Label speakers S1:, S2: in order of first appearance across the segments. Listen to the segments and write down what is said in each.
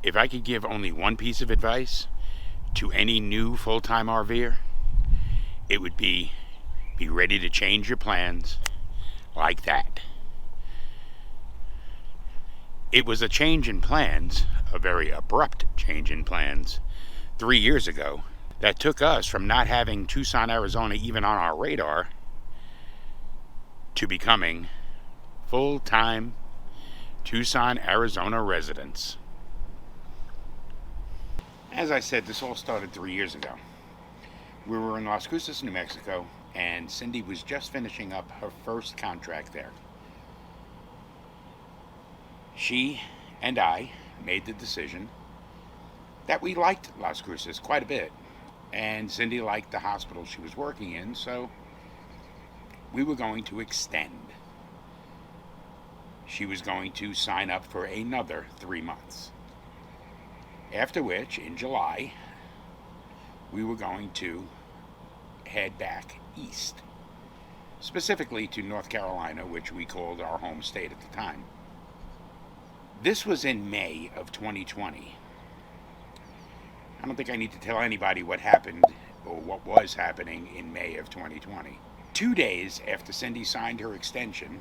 S1: If I could give only one piece of advice to any new full-time RVer, it would be ready to change your plans like that. It was a change in plans, a very abrupt change in plans, 3 years ago that took us from not having Tucson, Arizona even on our radar to becoming full-time Tucson, Arizona residents. As I said, this all started 3 years ago. We were in Las Cruces, New Mexico, and Cindy was just finishing up her first contract there. She and I made the decision that we liked Las Cruces quite a bit, and Cindy liked the hospital she was working in, so we were going to extend. She was going to sign up for another 3 months. After which, in July, we were going to head back east, specifically to North Carolina, which we called our home state at the time. This was in May of 2020. I don't think I need to tell anybody what happened or what was happening in May of 2020. 2 days after Cindy signed her extension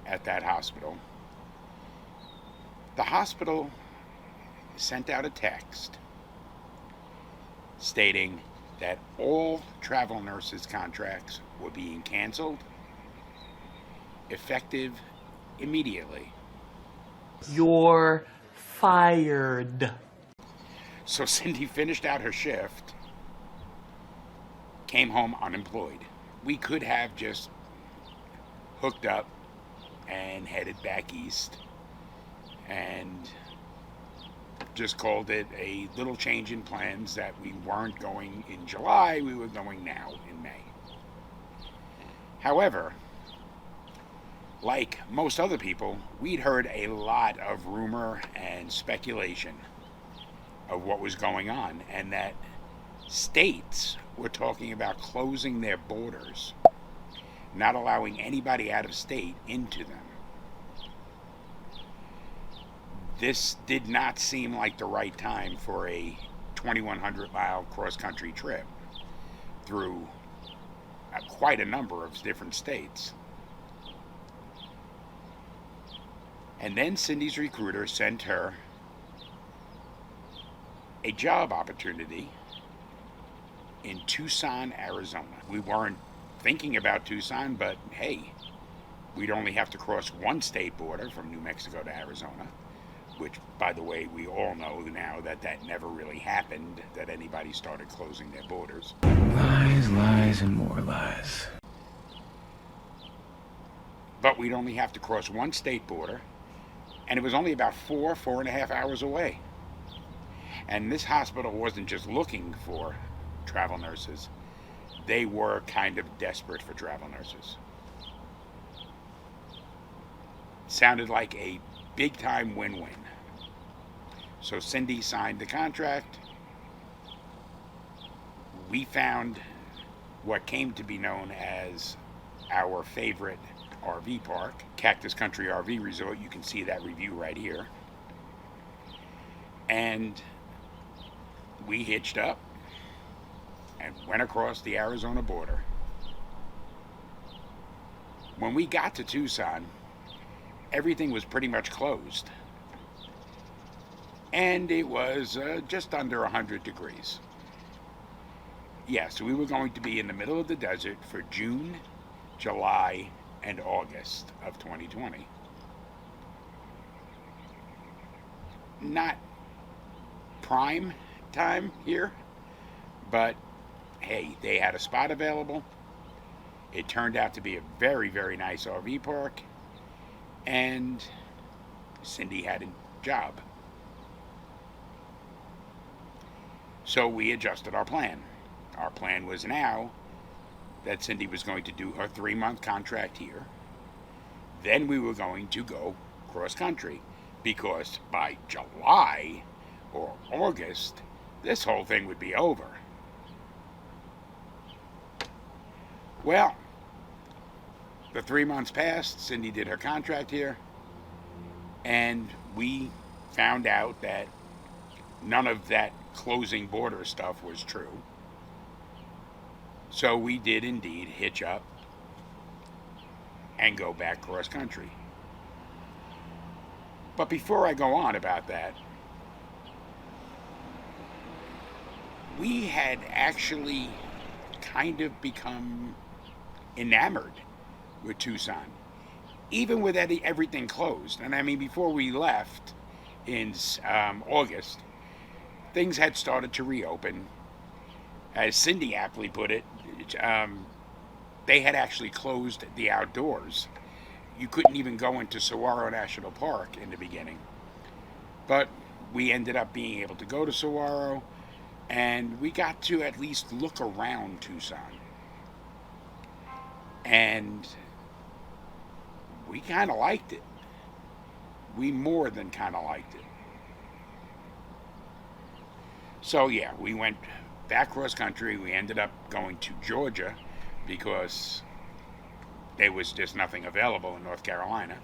S1: at that hospital, the hospital sent out a text stating that all travel nurses' contracts were being canceled, effective immediately.
S2: You're fired.
S1: So Cindy finished out her shift, came home unemployed. We could have just hooked up and headed back east and just called it a little change in plans, that we weren't going in July, we were going now in May. However, like most other people, we'd heard a lot of rumor and speculation of what was going on, and that states were talking about closing their borders, not allowing anybody out of state into them. This did not seem like the right time for a 2,100-mile cross-country trip through quite a number of different states. And then Cindy's recruiter sent her a job opportunity in Tucson, Arizona. We weren't thinking about Tucson, but hey, we'd only have to cross one state border from New Mexico to Arizona, which, by the way, we all know now that that never really happened, that anybody started closing their borders.
S3: Lies, lies, and more lies.
S1: But we'd only have to cross one state border, and it was only about 4.5 hours away. And this hospital wasn't just looking for travel nurses. They were kind of desperate for travel nurses. Sounded like a big-time win-win. So Cindy signed the contract. We found what came to be known as our favorite RV park, Cactus Country RV Resort. You can see that review right here. And we hitched up and went across the Arizona border. When we got to Tucson, everything was pretty much closed. And it was just under 100 degrees. Yeah, so we were going to be in the middle of the desert for June, July, and August of 2020. Not prime time here, but hey, they had a spot available. It turned out to be a very, very nice RV park, and Cindy had a job. So we adjusted our plan. Our plan was now that Cindy was going to do her 3-month contract here. Then we were going to go cross country, because by July or August, this whole thing would be over. Well, the 3 months passed. Cindy did her contract here, and we found out that none of that closing border stuff was true. So we did indeed hitch up and go back cross country. But before I go on about that, we had actually kind of become enamored with Tucson, even with everything closed. And I mean, before we left in August, things had started to reopen. As Cindy aptly put it, they had actually closed the outdoors. You couldn't even go into Saguaro National Park in the beginning. But we ended up being able to go to Saguaro, and we got to at least look around Tucson. And we kind of liked it. We more than kind of liked it. So yeah, we went back cross country. We ended up going to Georgia because there was just nothing available in North Carolina.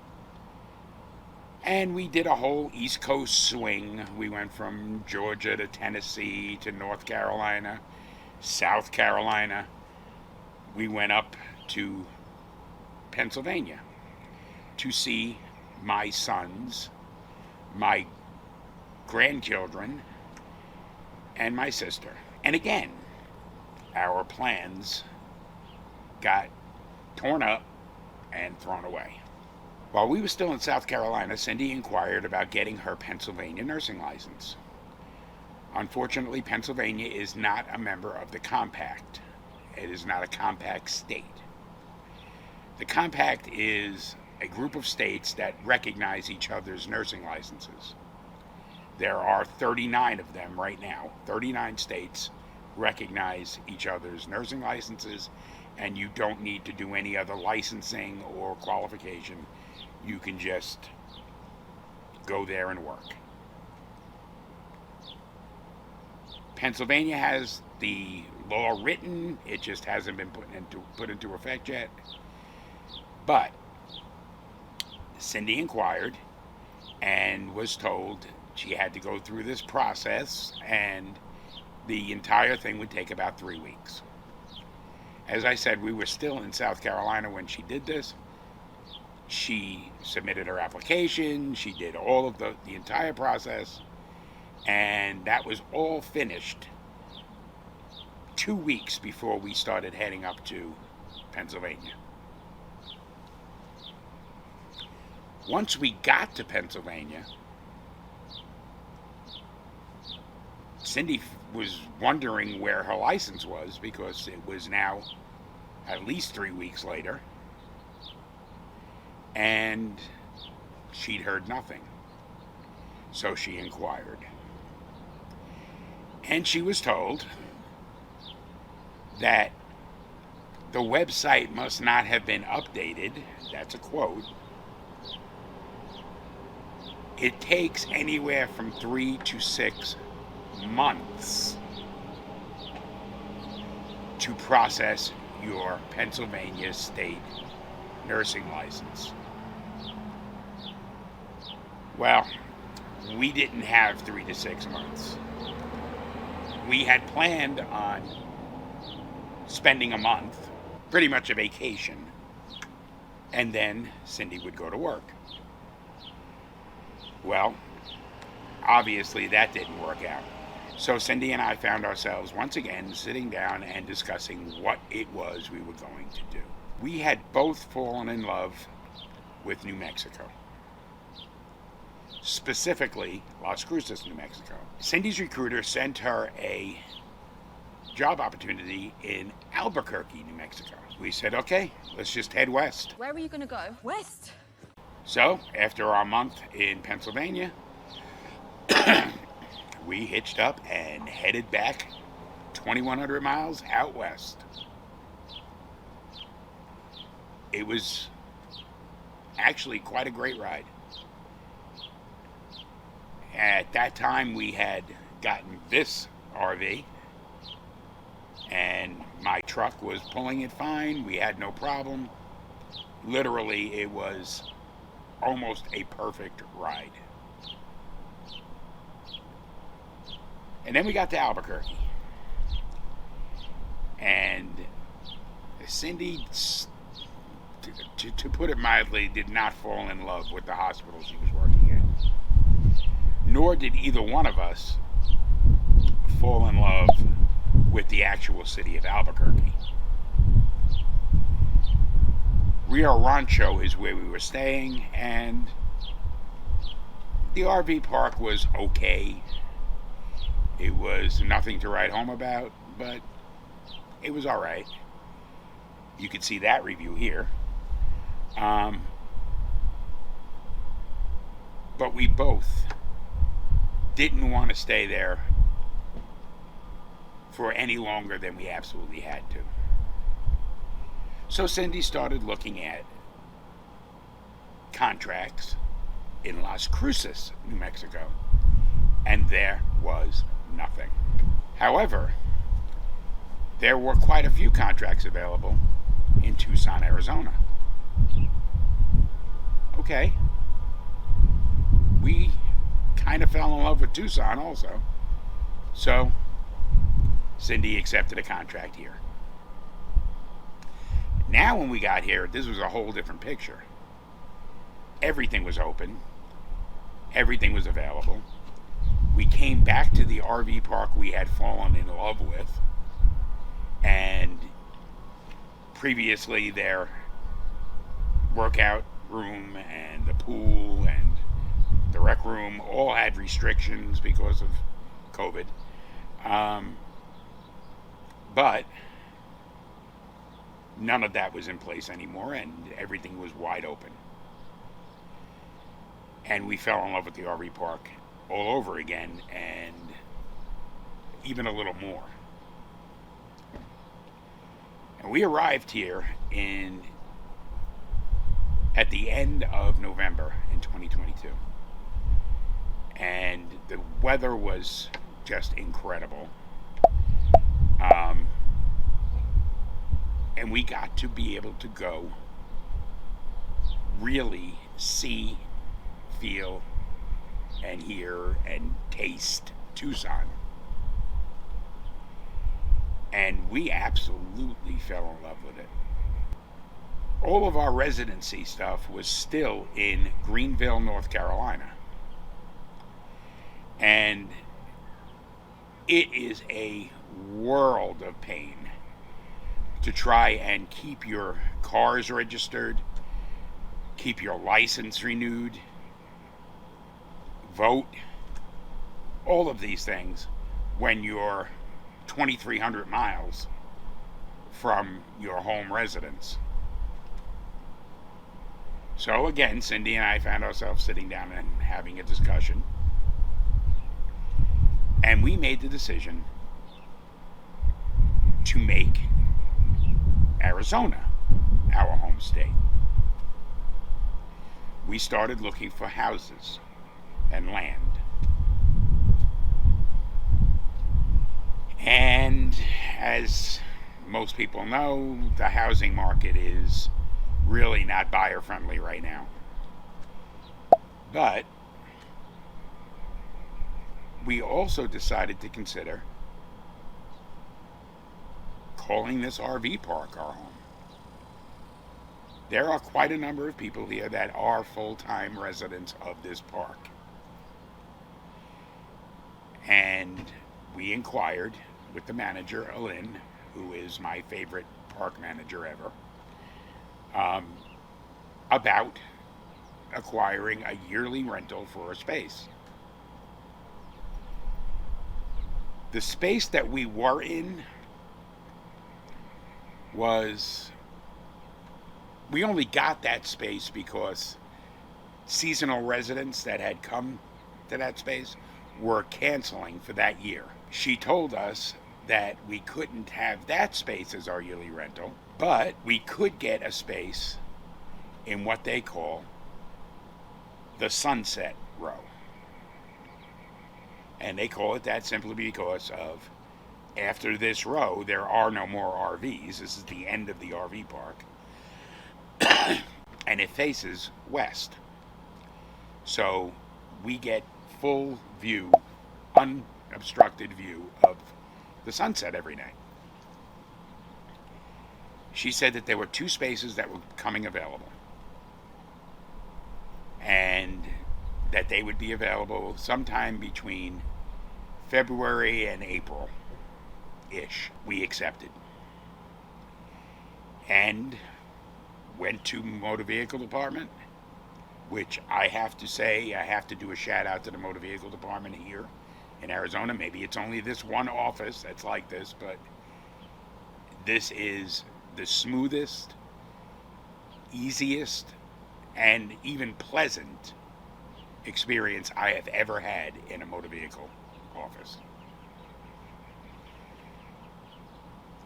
S1: And we did a whole East Coast swing. We went from Georgia to Tennessee to North Carolina, South Carolina. We went up to Pennsylvania to see my sons, my grandchildren, and my sister. And again, our plans got torn up and thrown away. While we were still in South Carolina, Cindy inquired about getting her Pennsylvania nursing license. Unfortunately, Pennsylvania is not a member of the compact. It is not a compact state. The compact is a group of states that recognize each other's nursing licenses. There are 39 of them right now. 39 states recognize each other's nursing licenses, and you don't need to do any other licensing or qualification. You can just go there and work. Pennsylvania has the law written. It just hasn't been put into effect yet. But Cindy inquired and was told she had to go through this process, and the entire thing would take about 3 weeks. As I said, we were still in South Carolina when she did this. She submitted her application. She did all of the entire process, and that was all finished 2 weeks before we started heading up to Pennsylvania. Once we got to Pennsylvania, Cindy was wondering where her license was because it was now at least 3 weeks later, and she'd heard nothing. So she inquired. And she was told that the website must not have been updated. That's a quote. It takes anywhere from 3 to 6 months to process your Pennsylvania state nursing license. Well, we didn't have 3 to 6 months. We had planned on spending a month, pretty much a vacation, and then Cindy would go to work. Well, obviously that didn't work out. So Cindy and I found ourselves once again sitting down and discussing what it was we were going to do. We had both fallen in love with New Mexico. Specifically, Las Cruces, New Mexico. Cindy's recruiter sent her a job opportunity in Albuquerque, New Mexico. We said, okay, let's just head west.
S4: Where were you going to go? West?
S1: So, after our month in Pennsylvania, we hitched up and headed back 2,100 miles out west. It was actually quite a great ride. At that time, we had gotten this RV, and my truck was pulling it fine. We had no problem. Literally, it was almost a perfect ride. And then we got to Albuquerque. And Cindy, to put it mildly, did not fall in love with the hospital she was working in. Nor did either one of us fall in love with the actual city of Albuquerque. Rio Rancho is where we were staying, and the RV park was okay. It was nothing to write home about, but it was all right. You can see that review here. But we both didn't want to stay there for any longer than we absolutely had to. So Cindy started looking at contracts in Las Cruces, New Mexico, and there was nothing. However, there were quite a few contracts available in Tucson, Arizona. Okay. We kind of fell in love with Tucson also. So, Cindy accepted a contract here. Now when we got here, this was a whole different picture. Everything was open. Everything was available. We came back to the RV park we had fallen in love with. And previously their workout room and the pool and the rec room all had restrictions because of COVID. But none of that was in place anymore, and everything was wide open. And we fell in love with the RV park all over again, and even a little more. And we arrived here at the end of November in 2022. And the weather was just incredible. And we got to be able to go really see, feel, and hear and taste Tucson. And we absolutely fell in love with it. All of our residency stuff was still in Greenville, North Carolina. And it is a world of pain to try and keep your cars registered, keep your license renewed, vote, all of these things when you're 2,300 miles from your home residence. So again, Cindy and I found ourselves sitting down and having a discussion. And we made the decision to make Arizona our home state. We started looking for houses and land. And as most people know, the housing market is really not buyer friendly right now. But we also decided to consider calling this RV park our home. There are quite a number of people here that are full-time residents of this park. And we inquired with the manager, Alin, who is my favorite park manager ever, about acquiring a yearly rental for a space. The space that we were in we only got that space because seasonal residents that had come to that space were canceling for that year. She told us that we couldn't have that space as our yearly rental, but we could get a space in what they call the Sunset Row. And they call it that simply because of, after this row, there are no more RVs. This is the end of the RV park. And it faces west. So we get full view, unobstructed view of the sunset every night. She said that there were 2 spaces that were becoming available, and that they would be available sometime between February and April-ish. We accepted. And went to motor vehicle department, which I have to say, I have to do a shout out to the motor vehicle department here in Arizona. Maybe it's only this one office that's like this, but this is the smoothest, easiest, and even pleasant experience I have ever had in a motor vehicle office.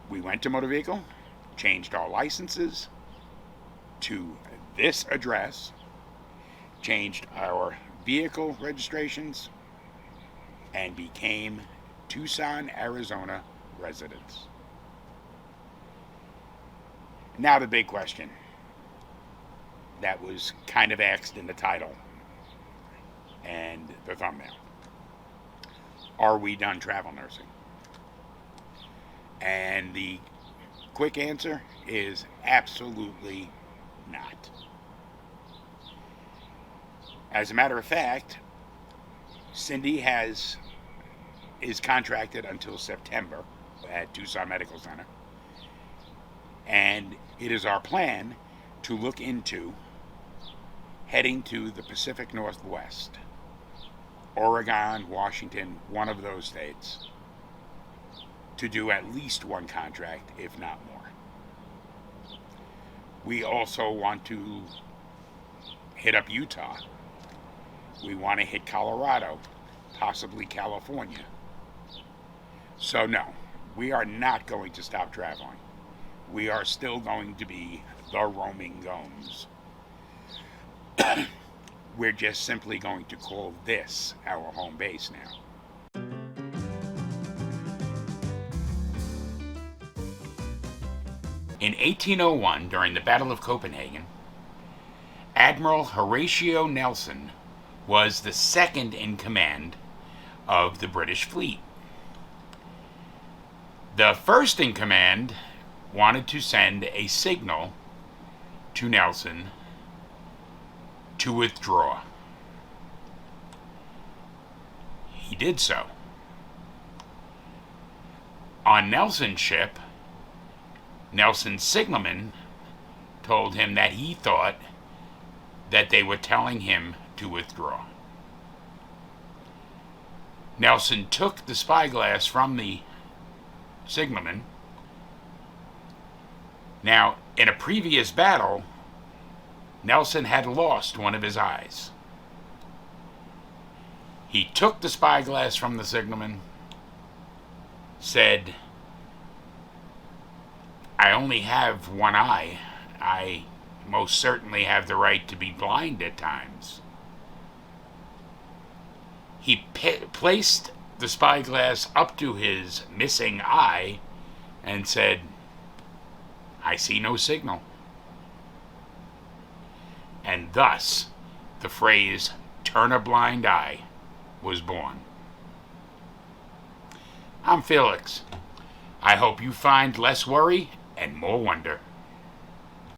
S1: We went to motor vehicle, changed our licenses to this address, changed our vehicle registrations, and became Tucson, Arizona residents. Now the big question that was kind of asked in the title and the thumbnail. Are we done travel nursing? And the quick answer is absolutely not. As a matter of fact, Cindy is contracted until September at Tucson Medical Center, and it is our plan to look into heading to the Pacific Northwest, Oregon, Washington, one of those states, to do at least one contract, if not more. We also want to hit up Utah. We want to hit Colorado, possibly California. So no, we are not going to stop traveling. We are still going to be the roaming gones. We're just simply going to call this our home base now. In 1801, during the Battle of Copenhagen, Admiral Horatio Nelson was the second in command of the British fleet. The first in command wanted to send a signal to Nelson to withdraw. He did so. On Nelson's ship, Nelson's signalman told him that he thought that they were telling him to withdraw. Nelson took the spyglass from the signalman. Now, in a previous battle, Nelson had lost one of his eyes. He took the spyglass from the signalman, said, "I only have one eye. I most certainly have the right to be blind at times." He placed the spyglass up to his missing eye and said, "I see no signal." And thus, the phrase, "turn a blind eye," was born. I'm Felix. I hope you find less worry and more wonder.